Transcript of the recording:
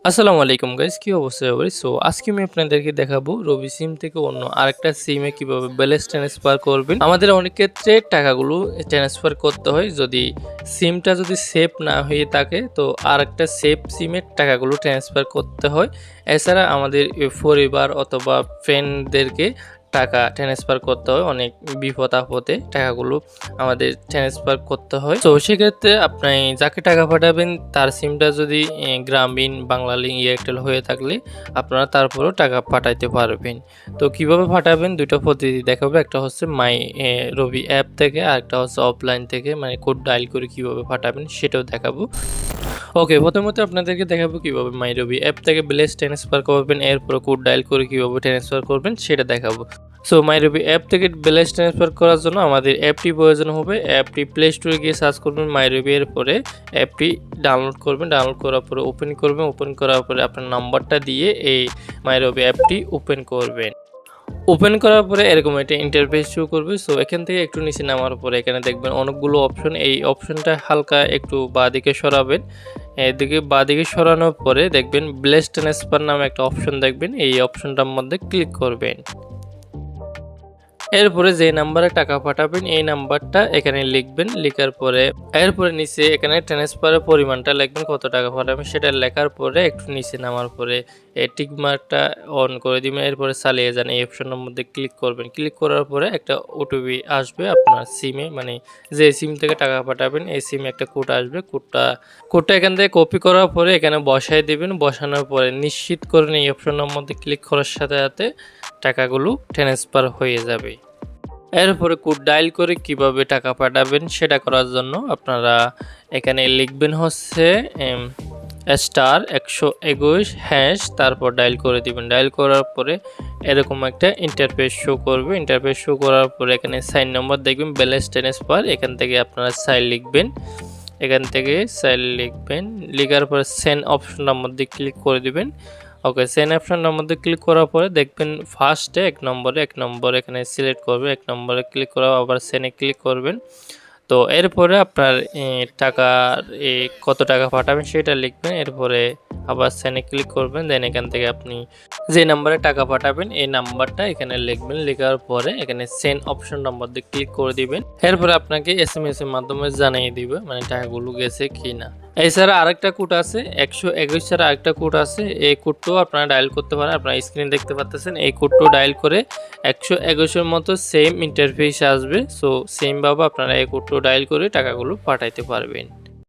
আসসালামু আলাইকুম গাইস, কি অবস্থা সবার? সো আজকে আমি আপনাদেরকে দেখাবো রবি সিম থেকে অন্য আরেকটা সিমে কিভাবে ব্যালেন্স ট্রান্সফার করবেন। আমাদের অনেক ক্ষেত্রে টাকাগুলো ট্রান্সফার করতে হয় যদি সিমটা সেভ না হয়ে থাকে, তো আরেকটা সেভ সিমে টাকাগুলো ট্রান্সফার করতে হয়। এছাড়া আমাদের পরিবার অথবা ফ্রেন্ডদেরকে টাকা ট্রান্সফার করতে হয়, অনেক বিপদ আপদে টাকাগুলো আমাদের ট্রান্সফার করতে হয়। তো সেক্ষেত্রে আপনি যাকে টাকা পাঠাবেন তার সিমটা যদি গ্রামীণ, বাংলালিংক, এয়ারটেল হয়ে থাকলে আপনারা তারপরেও টাকা পাঠাইতে পারবেন। তো কিভাবে পাঠাবেন দুইটা পদ্ধতি দেখাবো। একটা হচ্ছে মাই রবি অ্যাপ থেকে, আর একটা হচ্ছে অফলাইন থেকে, মানে কোড ডায়াল করে কিভাবে পাঠাবেন সেটাও দেখাবো। ওকে, প্রথমত আপনাদেরকে দেখাবো কিভাবে মাই রবি অ্যাপ থেকে ব্যালেন্স ট্রান্সফার করবেন, এরপর কোড ডায়াল করে কিভাবে ট্রান্সফার করবেন সেটা দেখাবো। সো মাই রবি অ্যাপ থেকে ব্যালেন্স ট্রান্সফার করার জন্য আমাদের অ্যাপটি প্রয়োজন হবে। অ্যাপটি প্লে স্টোরে গিয়ে সার্চ করবেন মাই রবি, এর পরে অ্যাপটি ডাউনলোড করবেন। ডাউনলোড করার পরে ওপেন করবেন। ওপেন করার পরে আপনার নাম্বারটা দিয়ে এই মাই রবি অ্যাপটি ওপেন করবেন। ওপেন করার পরে এরকম একটা ইন্টারফেস শো করবে। সো এখান থেকে একটু নিচে নামার পরে এখানে দেখবেন অনেকগুলো অপশন। এই অপশনটা হালকা একটু বাঁদিকে সরাবেন। এদিকে বাঁদিকে সরানোর পরে দেখবেন ব্যালেন্স ট্রান্সফার নামে একটা অপশন দেখবেন। এই অপশনটার মধ্যে ক্লিক করবেন। এরপরে যে নাম্বারে টাকা পাঠাবেন এই নাম্বারটা এখানে লিখবেন। লিখার পরে এরপরে নিচে এখানে ট্রান্সফারের পরিমাণটা লিখবেন, কত টাকা পাঠাবেন সেটা লেখার পরে একটু নিচে নামার পরে এই টিক মার্কটা অন করে দিবেন। এরপরে চালিয়ে যান, এই অপশনের মধ্যে ক্লিক করবেন। ক্লিক করার পরে একটা ওটিপি আসবে আপনার সিমে, মানে যে সিম থেকে টাকা পাঠাবেন এই সিমে একটা কোড আসবে। কোডটা এখান থেকে কপি করার পরে এখানে বসায় দিবেন। বসানোর পরে নিশ্চিত করেন এই অপশনের মধ্যে ক্লিক করার সাথে সাথে টাকাগুলো ট্রান্সফার হয়ে যাবে। এরপরে কোড ডায়াল করে কিভাবে টাকা পাঠাবেন সেটা করার জন্য আপনারা এখানে লিখবেন হচ্ছে *121# তারপর ডায়াল করে দিবেন। ডায়াল করার পরে এরকম একটা ইন্টারফেস শো করবে। ইন্টারফেস শো করার পরে এখানে সাইন নম্বর দেখবেন ব্যালেন্স ট্রান্সফার, এখান থেকে আপনারা সাইন লিখবেন। এখান থেকে সাইন লিখবেন, লিখার পরে সেন্ড অপশনটার মধ্যে ক্লিক করে দিবেন। ওকে, সেন্ড অপশনটার মধ্যে ক্লিক করার পরে দেখবেন ফার্স্টে এক নম্বরে এখানে সিলেক্ট করবে। এক নম্বরে ক্লিক করা আবার সেন্ডে ক্লিক করবেন। তো এরপরে আপনার টাকার কত টাকা পাঠাবেন সেটা লিখবেন। এরপরে আবার সেন্ডে ক্লিক করবেন। দেন এখান থেকে আপনি যে নাম্বারে টাকা পাঠাবেন এই নাম্বারটা এখানে লিখবেন। লেখার পরে এখানে সেন্ড অপশনটার মধ্যে ক্লিক করে দিবেন। এরপরে আপনাকে এসএমএস এর মাধ্যমে জানিয়ে দিবে মানে টাকাগুলো গেছে কিনা। এছাড়া আরেকটা কোড আছে, 121 ছাড়া আরেকটা কোড আছে। এই কোডটাও আপনারা ডায়াল করতে পারেন। আপনারা স্ক্রিনে দেখতে পাচ্ছেন, এই কোডটাও ডায়াল করে 121 এর মতো সেম ইন্টারফেস আসবে। সো সেম ভাবে আপনারা এই কোডটাও ডায়াল করে টাকাগুলো পাঠাইতে পারবেন।